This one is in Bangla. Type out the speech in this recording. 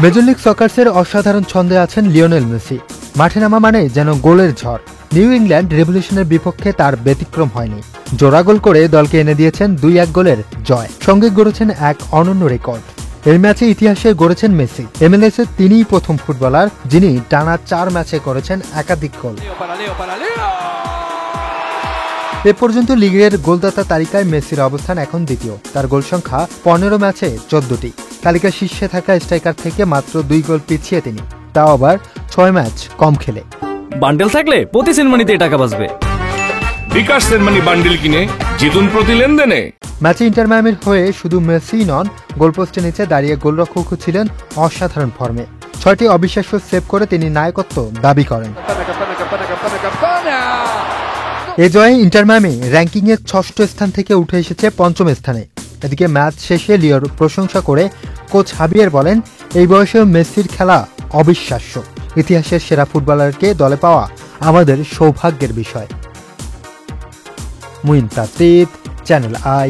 মেজর লিগ সকার্সের অসাধারণ ছন্দে আছেন লিওনেল মেসি। মাঠে নামা মানে যেন গোলের ঝড়। নিউ ইংল্যান্ড রেভলিউশনের বিপক্ষে তার ব্যতিক্রম হয়নি। জোড়া গোল করে দলকে এনে দিয়েছেন 2-1 গোলের জয়। সঙ্গে গড়েছেন এক অনন্য রেকর্ড। এই ম্যাচে ইতিহাসে গড়েছেন মেসি। MLS এর তিনিই প্রথম ফুটবলার যিনি টানা 4 ম্যাচে করেছেন একাধিক গোল। এ পর্যন্ত লিগের গোলদাতা তালিকায় মেসির অবস্থান এখন দ্বিতীয়। তার গোল সংখ্যা 15 ম্যাচে 14টি। তালিকার শীর্ষে থাকা স্ট্রাইকার থেকে মাত্র 2 গোল পিছিয়ে তিনি, তাও আবার 6 ম্যাচ কম খেলে। বান্ডেল থাকলে প্রতি সেনমানিতে টাকা বাঁচবে। বিকাশ সেনমানি বান্ডেল কিনে জিতুন প্রতি লেনদেনে। ম্যাচে ইন্টার মিয়ামির হয়ে শুধু মেসি নন, গোলপোস্টের নিচে দাঁড়িয়ে গোলরক্ষকও ছিলেন অসাধারণ ফর্মে। 6টি অবিশ্বাস্য সেভ করে তিনি নায়কত্ব দাবি করেন। এ জয়ে ইন্টার মিয়ামি র্যাঙ্কিংয়ের 6ষ্ঠ স্থান থেকে উঠে এসেছে 5ম স্থানে। এদিকে ম্যাচ শেষে লিওর প্রশংসা করে কোচ হাবিয়ের বলেন, এই বয়সেও মেসির খেলা অবিশ্বাস্য। ইতিহাসের সেরা ফুটবলারকে দলে পাওয়া আমাদের সৌভাগ্যের বিষয়। Muin Tasid, Channel I.